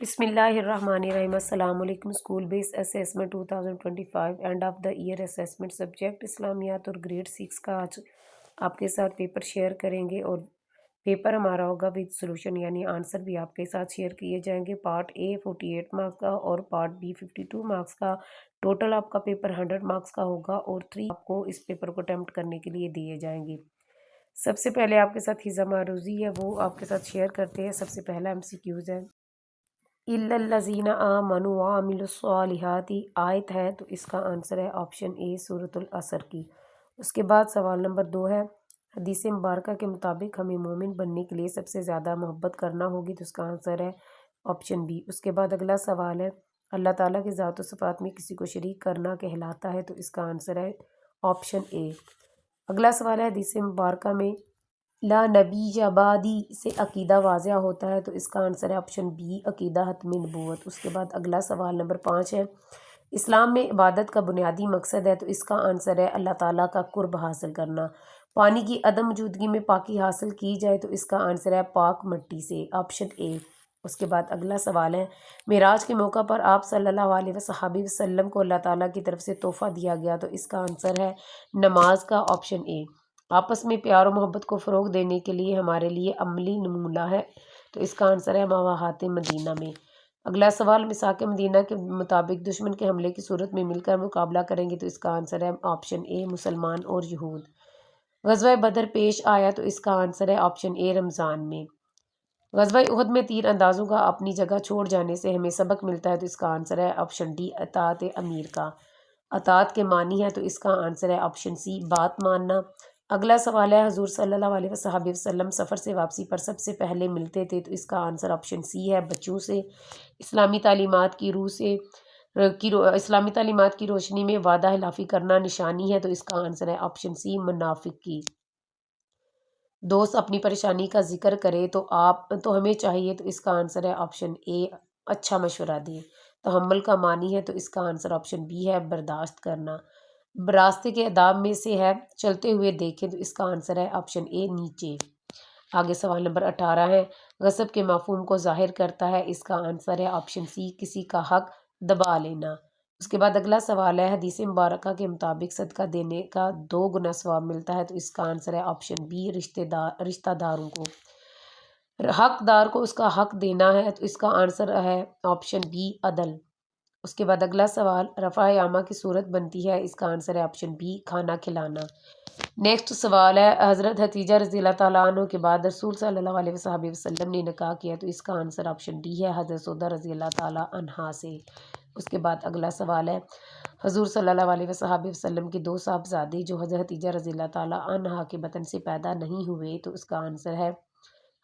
بسم اللہ الرحمن الرحیم۔ السلام علیکم۔ School based assessment 2025 end of the year assessment subject Islamiyat اور گریڈ 6 کا آج آپ کے ساتھ پیپر شیئر کریں گے، اور پیپر ہمارا ہوگا وتھ سولوشن، یعنی آنسر بھی آپ کے ساتھ شیئر کیے جائیں گے۔ پارٹ اے 48 مارکس کا اور پارٹ بی 52 مارکس کا۔ ٹوٹل آپ کا پیپر 100 مارکس کا ہوگا، اور 3 آپ کو اس پیپر کو اٹیمپٹ کرنے کے لیے دیے جائیں گے۔ سب سے پہلے آپ کے ساتھ حزہ معروضی ہے، وہ آپ کے ساتھ شیئر کرتے ہیں۔ سب سے پہلا MCQs ہے، اِلَّا الَّذِينَ آمَنُوا وَعَمِلُوا الصَّالِحَاتِ آیت ہے، تو اس کا آنسر ہے آپشن اے سورۃ العصر کی۔ اس کے بعد سوال نمبر 2 ہے، حدیث مبارکہ کے مطابق ہمیں مومن بننے کے لیے سب سے زیادہ محبت کرنا ہوگی، تو اس کا آنسر ہے آپشن بی۔ اس کے بعد اگلا سوال ہے، اللہ تعالیٰ کی ذات و صفات میں کسی کو شریک کرنا کہلاتا ہے، تو اس کا آنسر ہے آپشن اے۔ اگلا سوال ہے، حدیث مبارکہ میں لا نبی بعدی سے عقیدہ واضح ہوتا ہے، تو اس کا آنسر ہے آپشن بی عقیدہ حتمی نبوت۔ اس کے بعد اگلا سوال نمبر 5 ہے، اسلام میں عبادت کا بنیادی مقصد ہے، تو اس کا آنسر ہے اللہ تعالیٰ کا قرب حاصل کرنا۔ پانی کی عدم موجودگی میں پاکی حاصل کی جائے، تو اس کا آنسر ہے پاک مٹی سے، آپشن اے۔ اس کے بعد اگلا سوال ہے، معراج کے موقع پر آپ صلی اللہ علیہ وسلم کو اللہ تعالیٰ کی طرف سے تحفہ دیا گیا، تو اس کا آنسر ہے نماز کا، آپشن اے۔ آپس میں پیار و محبت کو فروغ دینے کے لیے ہمارے لیے عملی نمونہ ہے، تو اس کا آنسر ہے مواہات مدینہ میں۔ اگلا سوال، میثاق مدینہ کے مطابق دشمن کے حملے کی صورت میں مل کر مقابلہ کریں گے، تو اس کا آنسر ہے آپشن اے مسلمان اور یہود۔ غزوہ بدر پیش آیا، تو اس کا آنسر ہے آپشن اے رمضان میں۔ غزوہ احد میں تیر اندازوں کا اپنی جگہ چھوڑ جانے سے ہمیں سبق ملتا ہے، تو اس کا آنسر ہے آپشن ڈی اطاعت امیر کا۔ اطاعت کے معنی ہے، تو اس کا آنسر ہے آپشن سی بات ماننا۔ اگلا سوال ہے، حضور صلی اللہ علیہ وسلم سفر سے واپسی پر سب سے پہلے ملتے تھے، تو اس کا آنسر آپشن سی ہے بچوں سے۔ اسلامی تعلیمات کی روح سے اسلامی تعلیمات کی روشنی میں وعدہ خلافی کرنا نشانی ہے، تو اس کا آنسر ہے آپشن سی منافق کی۔ دوست اپنی پریشانی کا ذکر کرے تو ہمیں چاہیے، تو اس کا آنسر ہے آپشن اے اچھا مشورہ دے۔ تحمل کا معنی ہے، تو اس کا آنسر آپشن بی ہے برداشت کرنا۔ راستے کے آداب میں سے ہے چلتے ہوئے دیکھیں، تو اس کا آنسر ہے آپشن اے نیچے۔ آگے سوال نمبر 18 ہے، غصب کے مفہوم کو ظاہر کرتا ہے، اس کا آنسر ہے آپشن سی کسی کا حق دبا لینا۔ اس کے بعد اگلا سوال ہے، حدیث مبارکہ کے مطابق صدقہ دینے کا 2 گنا ثواب ملتا ہے، تو اس کا آنسر ہے آپشن بی رشتہ داروں کو۔ حقدار کو اس کا حق دینا ہے، تو اس کا آنسر ہے آپشن بی عدل۔ اس کے بعد اگلا سوال، رفع عامہ کی صورت بنتی ہے، اس کا آنسر ہے آپشن بی کھانا کھلانا۔ نیکسٹ سوال ہے، حضرت حتیجہ رضی اللہ تعالیٰ عنہ کے بعد رسول صلی اللہ علیہ وسلم نے نکاح کیا، تو اس کا آنسر آپشن ڈی ہے حضرت سودہ رضی اللہ تعالیٰ عنہا سے۔ اس کے بعد اگلا سوال ہے، حضور صلی اللہ علیہ وسلم کے 2 صاحبزادے جو حضرت حتیجہ رضی اللہ تعالیٰ عنہا کے بطن سے پیدا نہیں ہوئے، تو اس کا آنسر ہے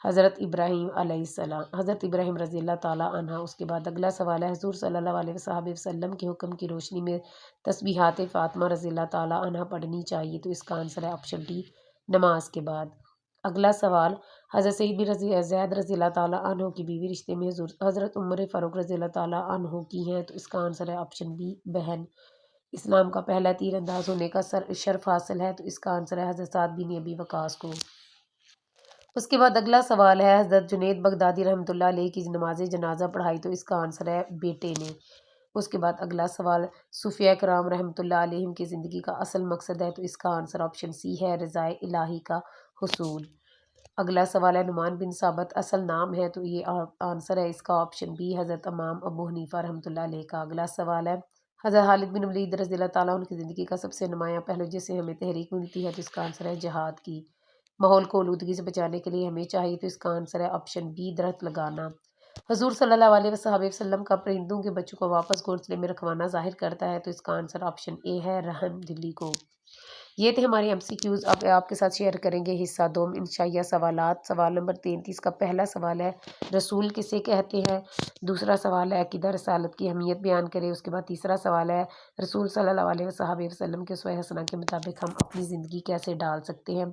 حضرت ابراہیم علیہ السلام، حضرت ابراہیم رضی اللہ تعالیٰ عنہ۔ اس کے بعد اگلا سوال ہے، حضور صلی اللہ علیہ وسلم کے حکم کی روشنی میں تسبیحات فاطمہ رضی اللہ تعالیٰ عنہ پڑھنی چاہیے، تو اس کا آنسر ہے آپشن ڈی نماز کے بعد۔ اگلا سوال، حضرت سعید بن زید رضی اللہ تعالیٰ عنہ کی بیوی رشتے میں حضرت عمر فاروق رضی اللہ تعالیٰ عنہ کی ہیں، تو اس کا آنسر ہے آپشن بی بہن۔ اسلام کا پہلا تیر انداز ہونے کا شرف حاصل ہے، تو اس کا آنسر ہے حضرت سعد بن ابی وقاص کو۔ اس کے بعد اگلا سوال ہے، حضرت جنید بغدادی رحمۃ اللہ علیہ کی نماز جنازہ پڑھائی، تو اس کا آنسر ہے بیٹے نے۔ اس کے بعد اگلا سوال، صوفیاء کرام رحمۃ اللہ علیہم کی زندگی کا اصل مقصد ہے، تو اس کا آنسر آپشن سی ہے رضائے الہی کا حصول۔ اگلا سوال ہے، نعمان بن ثابت اصل نام ہے، تو یہ آنسر ہے اس کا آپشن بی حضرت امام ابو حنیفہ رحمۃ اللہ علیہ کا۔ اگلا سوال ہے، حضرت خالد بن ولید رضی اللہ تعالیٰ عنہ کی زندگی کا سب سے نمایاں پہلو جس سے ہمیں تحریک ملتی ہے، تو اس کا آنسر ہے جہاد کی۔ ماحول کو آلودگی سے بچانے کے لیے ہمیں چاہیے، تو اس کا آنسر ہے آپشن بی درخت لگانا۔ حضور صلی اللہ علیہ وسلم کا پرندوں کے بچوں کو واپس گھونسلے میں رکھوانا ظاہر کرتا ہے، تو اس کا آنسر آپشن اے ہے رحم دلی کو۔ یہ تھے ہمارے MCQs، اب آپ کے ساتھ شیئر کریں گے حصہ 2 انشائیہ سوالات۔ سوال نمبر 33 کا پہلا سوال ہے، رسول کسے کہتے ہیں؟ دوسرا سوال ہے، عقیدہ رسالت کی اہمیت بیان کریں۔ اس کے بعد تیسرا سوال ہے، رسول صلی اللہ علیہ وسلم کے اسوہ حسنہ کے مطابق ہم اپنی زندگی کیسے ڈال سکتے ہیں؟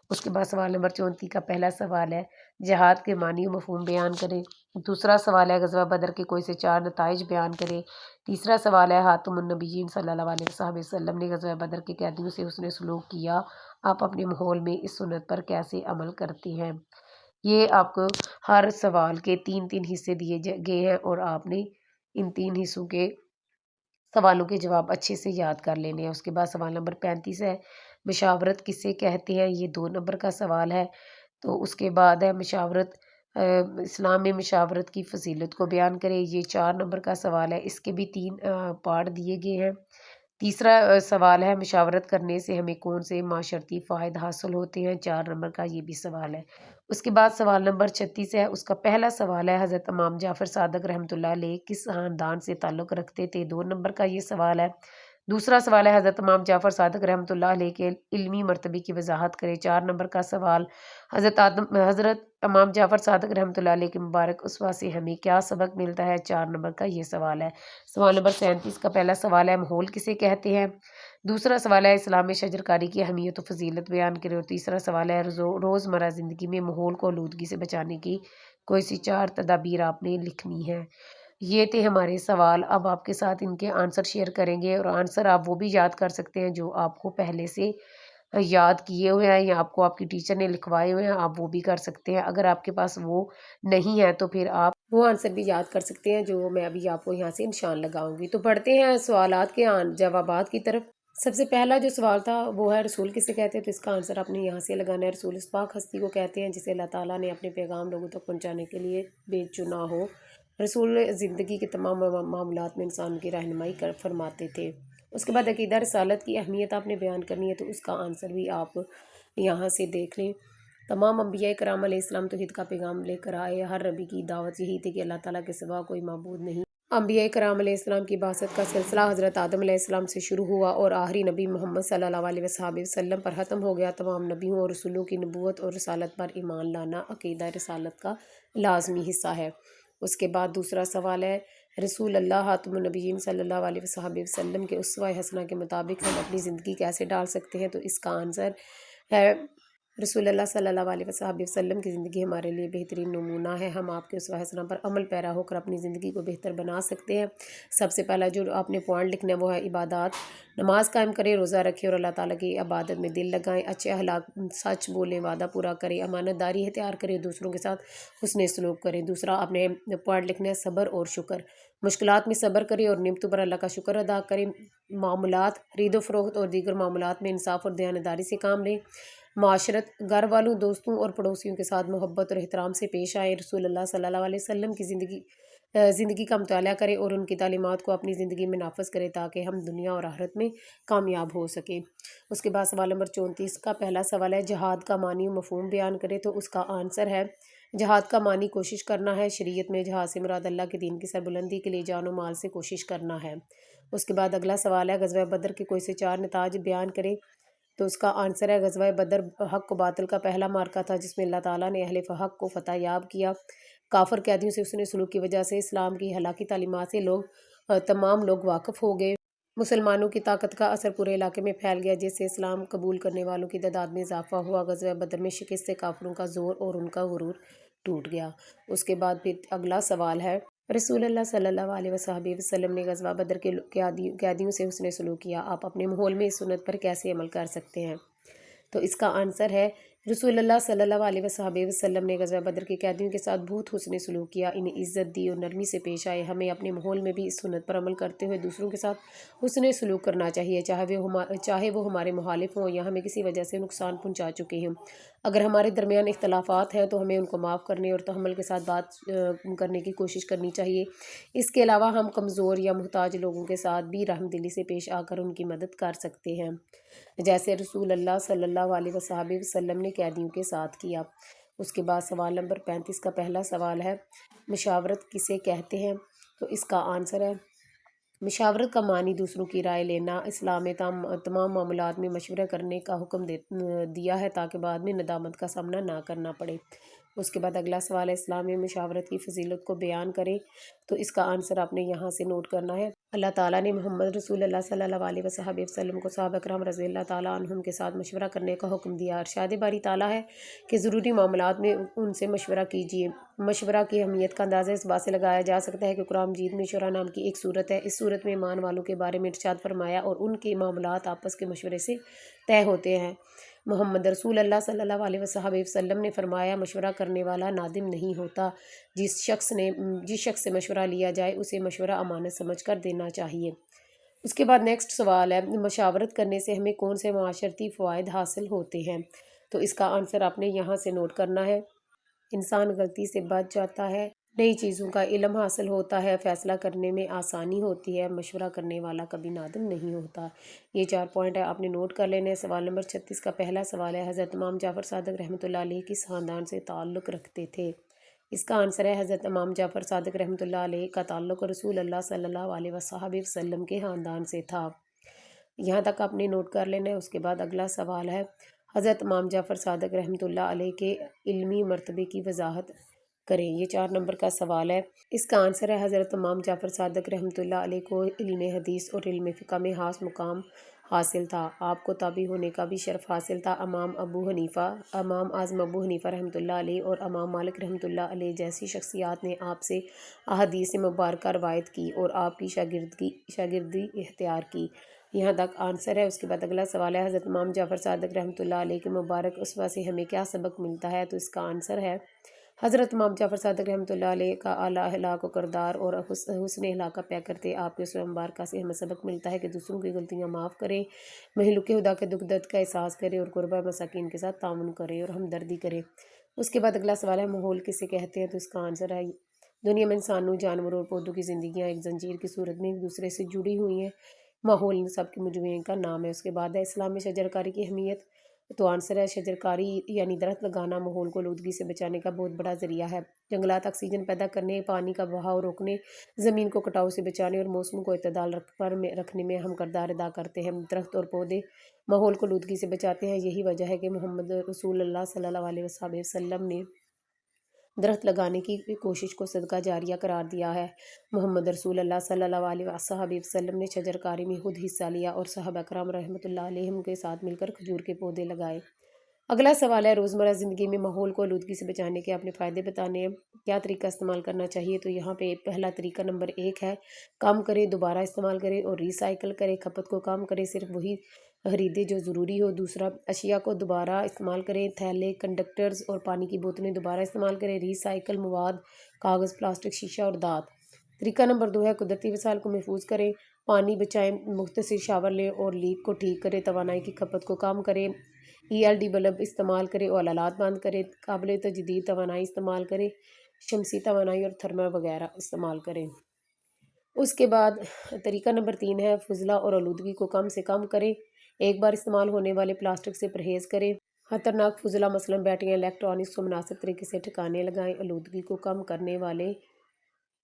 اس کے بعد سوال نمبر 34 کا پہلا سوال ہے، جہاد کے معنی و مفہوم بیان کریں۔ دوسرا سوال ہے، غزوہ بدر کے کوئی سے 4 نتائج بیان کریں۔ تیسرا سوال ہے، خاتم النبیین صلی اللہ علیہ وسلم نے غزوہ بدر کے قیدیوں سے حسن سلوک کیا، آپ اپنے ماحول میں اس سنت پر کیسے عمل کرتے ہیں؟ یہ آپ کو ہر سوال کے 3 حصے دیے گئے ہیں اور آپ نے ان 3 حصوں کے سوالوں کے جواب اچھے سے یاد کر لینے ہیں۔ اس کے بعد سوال نمبر 35 ہے مشاورت کسے کہتے ہیں، یہ 2 نمبر کا سوال ہے۔ تو اس کے بعد ہے مشاورت اسلام میں مشاورت کی فضیلت کو بیان کرے، یہ 4 نمبر کا سوال ہے۔ اس کے بھی 3 پارٹ دیے گئے ہیں۔ تیسرا سوال ہے مشاورت کرنے سے ہمیں کون سے معاشرتی فائد حاصل ہوتے ہیں، 4 نمبر کا یہ بھی سوال ہے۔ اس کے بعد سوال نمبر 36 ہے، اس کا پہلا سوال ہے حضرت امام جعفر صادق رحمۃ اللہ علیہ کس خاندان سے تعلق رکھتے تھے، 2 نمبر کا یہ سوال ہے۔ دوسرا سوال ہے حضرت امام جعفر صادق رحمۃ اللہ علیہ کے علمی مرتبے کی وضاحت کرے، 4 نمبر کا سوال۔ حضرت امام جعفر صادق رحمۃ اللہ علیہ کے مبارک اسوہ سے ہمیں کیا سبق ملتا ہے، 4 نمبر کا یہ سوال ہے۔ سوال نمبر 37 کا پہلا سوال ہے ماحول کسے کہتے ہیں، دوسرا سوال ہے اسلام میں شجرکاری کی اہمیت و فضیلت بیان کرے، اور تیسرا سوال ہے روزمرہ زندگی میں ماحول کو آلودگی سے بچانے کی کوئی سی 4 تدابیر آپ نے لکھنی ہے۔ یہ تھے ہمارے سوال۔ اب آپ کے ساتھ ان کے آنسر شیئر کریں گے، اور آنسر آپ وہ بھی یاد کر سکتے ہیں جو آپ کو پہلے سے یاد کیے ہوئے ہیں یا آپ کو آپ کی ٹیچر نے لکھوائے ہوئے ہیں، آپ وہ بھی کر سکتے ہیں۔ اگر آپ کے پاس وہ نہیں ہے تو پھر آپ وہ آنسر بھی یاد کر سکتے ہیں جو میں ابھی آپ کو یہاں سے نشان لگاؤں گی۔ تو بڑھتے ہیں سوالات کے جوابات کی طرف۔ سب سے پہلا جو سوال تھا وہ ہے رسول کسے کہتے ہیں، تو اس کا آنسر آپ نے یہاں سے لگانا ہے۔ رسول اس پاک ہستی کو کہتے ہیں جسے اللہ تعالیٰ نے اپنے پیغام لوگوں تک پہنچانے کے لیے بھیج چنا ہو۔ رسول زندگی کے تمام معاملات میں انسان کی رہنمائی فرماتے تھے۔ اس کے بعد عقیدہ رسالت کی اہمیت آپ نے بیان کرنی ہے، تو اس کا آنسر بھی آپ یہاں سے دیکھ لیں۔ تمام انبیاء کرام علیہ السلام توحید کا پیغام لے کر آئے، ہر نبی کی دعوت یہی تھی کہ اللہ تعالیٰ کے سوا کوئی معبود نہیں۔ انبیاء کرام علیہ السلام کی بعثت کا سلسلہ حضرت آدم علیہ السلام سے شروع ہوا اور آخری نبی محمد صلی اللہ علیہ وسلم پر ختم ہو گیا۔ تمام نبیوں اور رسولوں کی نبوت اور رسالت پر ایمان لانا عقیدہ رسالت کا لازمی حصہ ہے۔ اس کے بعد دوسرا سوال ہے رسول اللہ خاتم النبیین صلی اللہ علیہ وسلم کے اسوہ حسنہ کے مطابق ہم اپنی زندگی کیسے ڈال سکتے ہیں، تو اس کا آنسر ہے رسول اللہ صلی اللہ علیہ وسلم کی زندگی ہمارے لیے بہترین نمونہ ہے۔ ہم آپ کے اسوہ حسنہ پر عمل پیرا ہو کر اپنی زندگی کو بہتر بنا سکتے ہیں۔ سب سے پہلا جو آپ نے پوائنٹ لکھنا ہے وہ ہے عبادات، نماز قائم کریں، روزہ رکھیں اور اللہ تعالیٰ کی عبادت میں دل لگائیں، اچھے اخلاق، سچ بولیں، وعدہ پورا کریں، امانت داری اختیار کریں، دوسروں کے ساتھ حسن سلوک کریں۔ دوسرا آپ نے پوائنٹ لکھنا ہے صبر اور شکر، مشکلات میں صبر کریں اور نعمتوں پر اللہ کا شکر ادا کریں۔ معاملات، خرید و فروخت اور دیگر معاملات میں انصاف اور دیانتداری سے کام لیں۔ معاشرت، گھر والوں، دوستوں اور پڑوسیوں کے ساتھ محبت اور احترام سے پیش آئیں۔ رسول اللہ صلی اللہ علیہ وسلم کی زندگی کا مطالعہ کریں اور ان کی تعلیمات کو اپنی زندگی میں نافذ کریں تاکہ ہم دنیا اور آخرت میں کامیاب ہو سکیں۔ اس کے بعد سوال نمبر 34 کا پہلا سوال ہے جہاد کا معنی و مفہوم بیان کریں، تو اس کا آنسر ہے جہاد کا معنی کوشش کرنا ہے۔ شریعت میں جہاد سے مراد اللہ کے دین کی سربلندی کے لیے جان و مال سے کوشش کرنا ہے۔ اس کے بعد اگلا سوال ہے غزوہ بدر کے کوئی سے 4 نتائج بیان کریں، تو اس کا آنسر ہے غزوہ بدر حق و باطل کا پہلا معرکہ تھا جس میں اللہ تعالیٰ نے اہل حق کو فتح یاب کیا۔ کافر قیدیوں سے حسن سلوک کی وجہ سے اسلام کی ہلاکی تعلیمات سے تمام لوگ واقف ہو گئے۔ مسلمانوں کی طاقت کا اثر پورے علاقے میں پھیل گیا جس سے اسلام قبول کرنے والوں کی تعداد میں اضافہ ہوا۔ غزوہ بدر میں شکست سے کافروں کا زور اور ان کا غرور ٹوٹ گیا۔ اس کے بعد پھر اگلا سوال ہے رسول اللہ صلی اللہ علیہ وسلم نے غزوہ بدر کے قیدیوں سے حسن سلوک کیا، آپ اپنے ماحول میں اس سنت پر کیسے عمل کر سکتے ہیں، تو اس کا آنسر ہے رسول اللہ صلی اللہ علیہ وسلم نے غزوہ بدر کے قیدیوں کے ساتھ بہت حسن سلوک کیا، انہیں عزت دی اور نرمی سے پیش آئے۔ ہمیں اپنے ماحول میں بھی اس سنت پر عمل کرتے ہوئے دوسروں کے ساتھ حسن سلوک کرنا چاہیے، چاہے وہ ہمارے مخالف ہوں یا ہمیں کسی وجہ سے نقصان پہنچا چکے ہوں۔ اگر ہمارے درمیان اختلافات ہیں تو ہمیں ان کو معاف کرنے اور تحمل کے ساتھ بات کرنے کی کوشش کرنی چاہیے۔ اس کے علاوہ ہم کمزور یا محتاج لوگوں کے ساتھ بھی رحم دلی سے پیش آ کر ان کی مدد کر سکتے ہیں، جیسے رسول اللہ صلی اللہ علیہ وسلم نے قیدیوں کے ساتھ کیا۔ اس کے بعد سوال نمبر 35 کا پہلا سوال ہے مشاورت کسے کہتے ہیں، تو اس کا آنسر ہے مشاورت کا معنی دوسروں کی رائے لینا۔ اسلام میں تمام معاملات میں مشورہ کرنے کا حکم دیا ہے تاکہ بعد میں ندامت کا سامنا نہ کرنا پڑے۔ اس کے بعد اگلا سوال ہے اسلام میں مشاورت کی فضیلت کو بیان کریں، تو اس کا آنسر آپ نے یہاں سے نوٹ کرنا ہے۔ اللہ تعالیٰ نے محمد رسول اللہ صلی اللہ علیہ وسلم کو صحابہ کرام رضی اللہ تعالیٰ عنہم کے ساتھ مشورہ کرنے کا حکم دیا۔ ارشاد باری تعالیٰ ہے کہ ضروری معاملات میں ان سے مشورہ کیجیے۔ مشورہ کی اہمیت کا اندازہ اس بات سے لگایا جا سکتا ہے کہ قرآن مجید میں شورا نام کی ایک سورت ہے۔ اس سورت میں ایمان والوں کے بارے میں ارشاد فرمایا اور ان کے معاملات آپس کے مشورے سے طے ہوتے ہیں۔ محمد رسول اللہ صلی اللہ علیہ وسلم نے فرمایا مشورہ کرنے والا نادم نہیں ہوتا۔ جس شخص سے مشورہ لیا جائے اسے مشورہ امانت سمجھ کر دینا چاہیے۔ اس کے بعد نیکسٹ سوال ہے مشاورت کرنے سے ہمیں کون سے معاشرتی فوائد حاصل ہوتے ہیں؟ تو اس کا آنسر آپ نے یہاں سے نوٹ کرنا ہے۔ انسان غلطی سے بچ جاتا ہے، نئی چیزوں کا علم حاصل ہوتا ہے، فیصلہ کرنے میں آسانی ہوتی ہے، مشورہ کرنے والا کبھی نادم نہیں ہوتا۔ یہ 4 پوائنٹ ہے، آپ نے نوٹ کر لینے ہیں۔ سوال نمبر 36 کا پہلا سوال ہے حضرت امام جعفر صادق رحمۃ اللہ علیہ کس خاندان سے تعلق رکھتے تھے؟ اس کا آنسر ہے حضرت امام جعفر صادق رحمۃ اللہ علیہ کا تعلق رسول اللہ صلی اللہ علیہ وسلم کے خاندان سے تھا۔ یہاں تک آپ نے نوٹ کر لینا ہے۔ اس کے بعد اگلا سوال ہے حضرت امام جعفر صادق رحمۃ اللہ علیہ کے علمی مرتبے کی وضاحت کریں۔ یہ 4 نمبر کا سوال ہے۔ اس کا آنسر ہے حضرت امام جعفر صادق رحمۃ اللہ علیہ کو علم حدیث اور علم فقہ میں خاص مقام حاصل تھا۔ آپ کو تابع ہونے کا بھی شرف حاصل تھا۔ امام اعظم ابو حنیفہ رحمۃ اللہ علیہ اور امام مالک رحمۃ اللہ علیہ جیسی شخصیات نے آپ سے احادیث مبارکہ روایت کی اور آپ کی شاگردی اختیار کی۔ یہاں تک آنسر ہے۔ اس کے بعد اگلا سوال ہے حضرت امام جعفر صادق رحمۃ اللہ علیہ کے مبارک اسوہ سے ہمیں کیا سبق ملتا ہے؟ تو اس کا آنسر ہے حضرت امام جعفر صادق رحمۃ اللہ علیہ کا اعلیٰ اخلاق و کردار اور حسن اخلاق کا پیکر کرتے آپ کے اسوہ مبارکہ سے ہمیں سبق ملتا ہے کہ دوسروں کی غلطیاں معاف کریں، مخلوق خدا کے دکھ درد کا احساس کریں اور قربا مساکین کے ساتھ تعاون کریں اور ہمدردی کریں۔ اس کے بعد اگلا سوال ہے ماحول کسے کہتے ہیں؟ تو اس کا آنسر ہے دنیا میں انسانوں، جانوروں اور پودوں کی زندگیاں ایک زنجیر کی صورت میں ایک دوسرے سے جڑی ہوئی ہیں۔ ماحول ان سب کے مجموعے کا نام ہے۔ اس کے بعد ہے اسلام میں شجرکاری کی اہمیت۔ تو آنسر ہے شجرکاری یعنی درخت لگانا ماحول کو آلودگی سے بچانے کا بہت بڑا ذریعہ ہے۔ جنگلات آکسیجن پیدا کرنے، پانی کا بہاؤ روکنے، زمین کو کٹاؤ سے بچانے اور موسموں کو اعتدال پر رکھنے میں اہم کردار ادا کرتے ہیں۔ درخت اور پودے ماحول کو آلودگی سے بچاتے ہیں۔ یہی وجہ ہے کہ محمد رسول اللہ صلی اللہ علیہ وسلم نے درخت لگانے کی کوشش کو صدقہ جاریہ قرار دیا ہے۔ محمد رسول اللہ صلی اللہ علیہ وسلم نے شجرکاری میں خود حصہ لیا اور صحابہ کرام رحمۃ اللہ علیہم کے ساتھ مل کر کھجور کے پودے لگائے۔ اگلا سوال ہے روزمرہ زندگی میں ماحول کو آلودگی سے بچانے کے اپنے فائدے بتانے ہیں، کیا طریقہ استعمال کرنا چاہیے؟ تو یہاں پہ پہلا طریقہ نمبر 1 ہے کم کریں، دوبارہ استعمال کریں اور ری سائیکل کریں۔ کھپت کو کم کریں، صرف وہی خریدیں جو ضروری ہو۔ دوسرا، اشیاء کو دوبارہ استعمال کریں، تھیلے، کنڈکٹرز اور پانی کی بوتلیں دوبارہ استعمال کریں۔ ری سائیکل مواد کاغذ، پلاسٹک، شیشہ اور دھات۔ طریقہ نمبر 2 ہے قدرتی وسائل کو محفوظ کریں، پانی بچائیں، مختصر شاور لیں اور لیک کو ٹھیک کریں۔ توانائی کی کھپت کو کم کریں، LED بلب استعمال کریں اور آلات بند کریں۔ قابل تجدید توانائی استعمال کریں، شمسی توانائی اور تھرمل وغیرہ استعمال کریں۔ اس کے بعد طریقہ نمبر 3 ہے فضلہ اور آلودگی کو کم سے کم کریں، ایک بار استعمال ہونے والے پلاسٹک سے پرہیز کریں۔ خطرناک فضلہ مثلاً بیٹریاں، الیکٹرانکس کو مناسب طریقے سے ٹھکانے لگائیں۔ آلودگی کو کم کرنے والے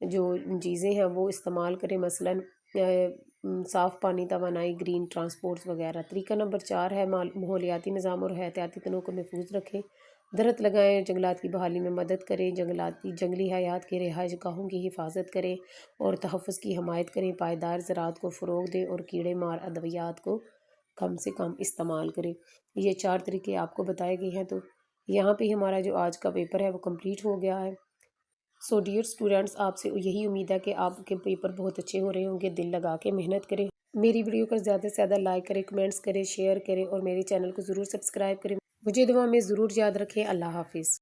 جو چیزیں ہیں وہ استعمال کریں، مثلاً صاف پانی، توانائی، گرین ٹرانسپورٹس وغیرہ۔ طریقہ نمبر 4 ہے ماحولیاتی نظام اور حیاتیاتی تنوع کو محفوظ رکھیں، درخت لگائیں، جنگلات کی بحالی میں مدد کریں، جنگلی حیات کے رہائش گاہوں کی حفاظت کریں اور تحفظ کی حمایت کریں، پائیدار زراعت کو فروغ دیں اور کیڑے مار ادویات کو کم سے کم استعمال کریں۔ یہ 4 طریقے آپ کو بتائے گئے ہیں۔ تو یہاں پہ ہمارا جو آج کا پیپر ہے وہ کمپلیٹ ہو گیا ہے۔ سو ڈیئر اسٹوڈنٹس، آپ سے یہی امید ہے کہ آپ کے پیپر بہت اچھے ہو رہے ہوں گے، دل لگا کے محنت کریں۔ میری ویڈیو کو زیادہ سے زیادہ لائک کریں، کمنٹس کریں، شیئر کریں اور میرے چینل کو ضرور سبسکرائب کریں۔ مجھے دعا میں ضرور یاد رکھیں۔ اللہ حافظ۔